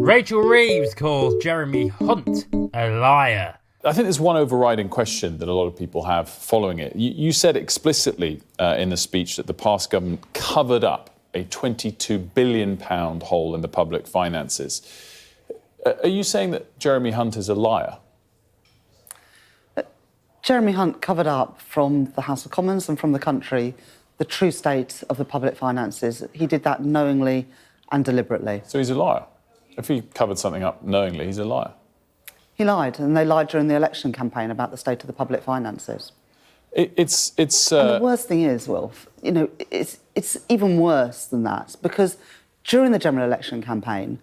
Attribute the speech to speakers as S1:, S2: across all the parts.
S1: Rachel Reeves calls Jeremy Hunt a liar.
S2: I think there's one overriding question that a lot of people have following it. You said explicitly in the speech that the past government covered up a £22 billion hole in the public finances. Are you saying that Jeremy Hunt is a liar?
S3: Jeremy Hunt covered up from the House of Commons and from the country the true state of the public finances. He did that knowingly and deliberately.
S2: So he's a liar. If he covered something up knowingly, he's a liar.
S3: He lied, and they lied during the election campaign about the state of the public finances.
S2: And
S3: the worst thing is, Wilf, it's even worse than that, because during the general election campaign,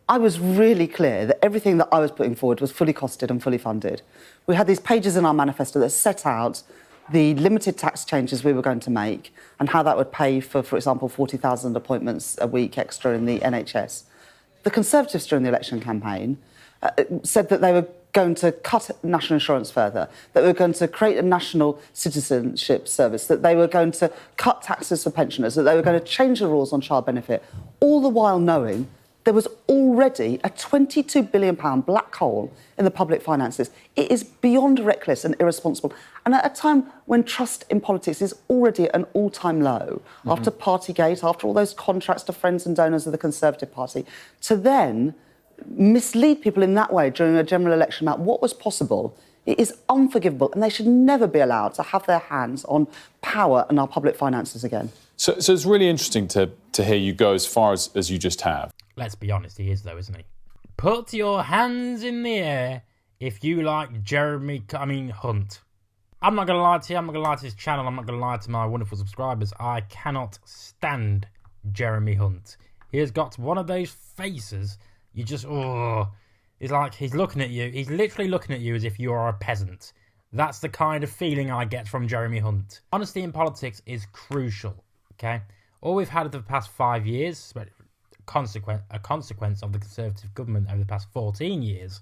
S3: I was really clear that everything that I was putting forward was fully costed and fully funded. We had these pages in our manifesto that set out the limited tax changes we were going to make and how that would pay for example, 40,000 appointments a week extra in the NHS. The Conservatives during the election campaign said that they were going to cut national insurance further, that they were going to create a national citizenship service, that they were going to cut taxes for pensioners, that they were going to change the rules on child benefit, all the while knowing there was already a £22 billion black hole in the public finances. It is beyond reckless and irresponsible. And at a time when trust in politics is already at an all-time low, after Partygate, after all those contracts to friends and donors of the Conservative Party, to then mislead people in that way during a general election about what was possible, it is unforgivable, and they should never be allowed to have their hands on power and our public finances again.
S2: So it's really interesting to hear you go as far as you just have.
S1: Let's be honest, he is though, isn't he? Put your hands in the air if you like Hunt. I'm not going to lie to you, I'm not going to lie to this channel, I'm not going to lie to my wonderful subscribers. I cannot stand Jeremy Hunt. He has got one of those faces, you just, it's like he's looking at you, he's literally looking at you as if you are a peasant. That's the kind of feeling I get from Jeremy Hunt. Honesty in politics is crucial, okay? All we've had over the past 5 years, a consequence of the Conservative government over the past 14 years,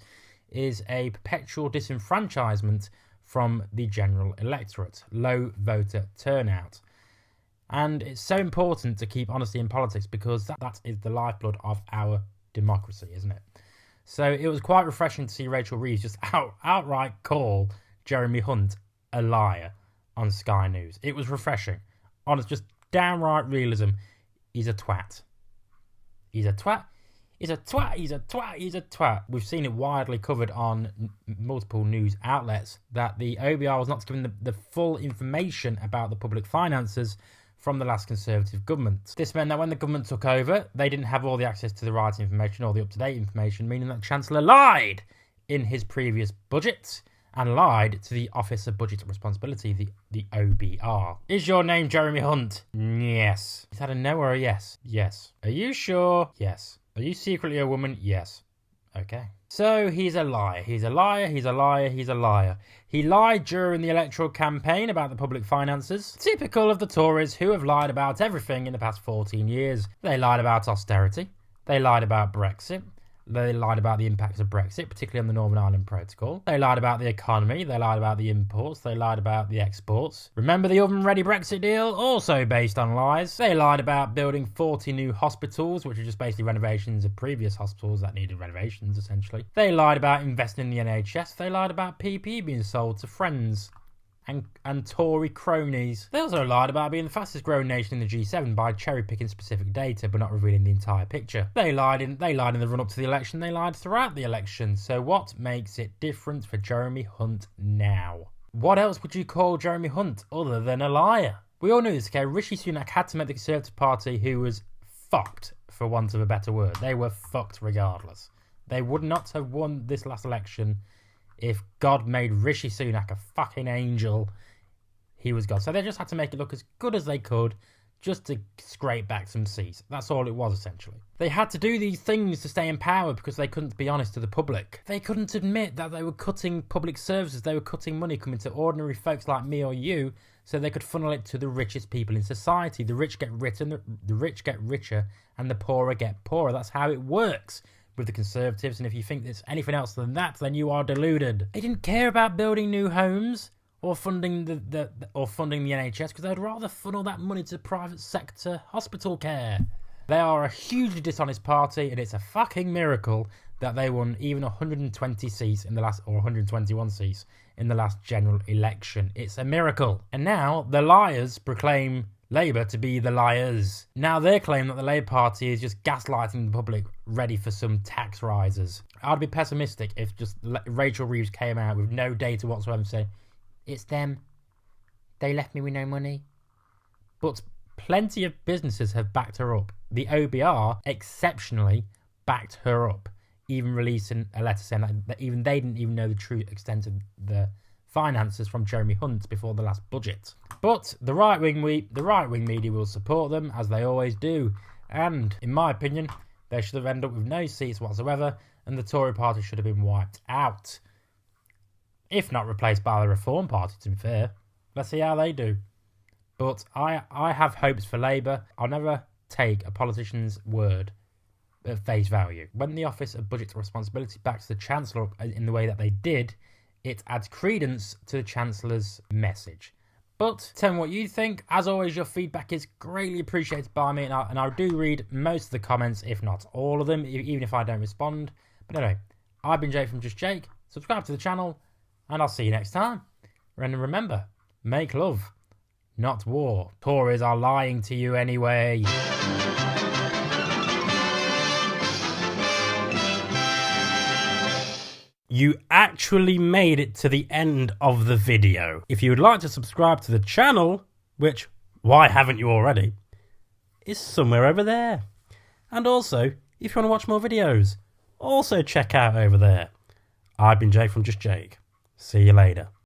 S1: is a perpetual disenfranchisement from the general electorate, low voter turnout. And it's so important to keep honesty in politics because that is the lifeblood of our democracy, isn't it? So it was quite refreshing to see Rachel Reeves just outright call Jeremy Hunt a liar on Sky News. It was refreshing. Honest, just downright realism. He's a twat. He's a twat. He's a twat. He's a twat. He's a twat. We've seen it widely covered on multiple news outlets that the OBR was not given the full information about the public finances from the last Conservative government. This meant that when the government took over, they didn't have all the access to the right information or the up-to-date information, meaning that the Chancellor lied in his previous budget and lied to the Office of Budget Responsibility, the OBR. Is your name Jeremy Hunt? Yes. Is that a no or a yes? Yes. Are you sure? Yes. Are you secretly a woman? Yes. Okay. So he's a liar. He's a liar. He's a liar. He's a liar. He lied during the electoral campaign about the public finances. Typical of the Tories, who have lied about everything in the past 14 years. They lied about austerity. They lied about Brexit. They lied about the impacts of Brexit, particularly on the Northern Ireland Protocol. They lied about the economy. They lied about the imports. They lied about the exports. Remember the oven-ready Brexit deal? Also based on lies. They lied about building 40 new hospitals, which are just basically renovations of previous hospitals that needed renovations, essentially. They lied about investing in the NHS. They lied about PPE being sold to friends and Tory cronies. They also lied about being the fastest growing nation in the G7 by cherry picking specific data but not revealing the entire picture. They lied in the run up to the election. They lied throughout the election. So what makes it different for Jeremy Hunt now? What else would you call Jeremy Hunt other than a liar? We all knew this, okay? Rishi Sunak had to make the Conservative Party, who was fucked, for want of a better word. They were fucked regardless. They would not have won this last election if God made Rishi Sunak a fucking angel. He was God. So they just had to make it look as good as they could just to scrape back some seats. That's all it was, essentially. They had to do these things to stay in power because they couldn't be honest to the public. They couldn't admit that they were cutting public services. They were cutting money coming to ordinary folks like me or you so they could funnel it to the richest people in society. The rich get richer, and the rich get richer, and the poorer get poorer. That's how it works with the Conservatives, and if you think there's anything else than that, then you are deluded. They didn't care about building new homes or funding the NHS because they'd rather funnel that money to private sector hospital care. They are a hugely dishonest party, and it's a fucking miracle that they won even 120 seats in the last, or 121 seats in the last general election. It's a miracle. And now the liars proclaim Labour to be the liars. Now they claim that the Labour Party is just gaslighting the public, ready for some tax rises. I'd be pessimistic if just Rachel Reeves came out with no data whatsoever and said, it's them. They left me with no money. But plenty of businesses have backed her up. The OBR exceptionally backed her up, even releasing a letter saying that even they didn't even know the true extent of the finances from Jeremy Hunt before the last budget. But the right-wing media will support them, as they always do. And, in my opinion, they should have ended up with no seats whatsoever, and the Tory party should have been wiped out. If not replaced by the Reform Party, to be fair. Let's see how they do. But I have hopes for Labour. I'll never take a politician's word at face value. When the Office of Budget Responsibility backs the Chancellor up in the way that they did, it adds credence to the Chancellor's message. But tell me what you think. As always, your feedback is greatly appreciated by me, and I do read most of the comments, if not all of them, even if I don't respond. But anyway, I've been Jake from Just Jake. Subscribe to the channel, and I'll see you next time. And remember, make love, not war. Tories are lying to you anyway. You actually made it to the end of the video. If you would like to subscribe to the channel, which, why haven't you already, is somewhere over there. And also, if you want to watch more videos, also check out over there. I've been Jake from Just Jake. See you later.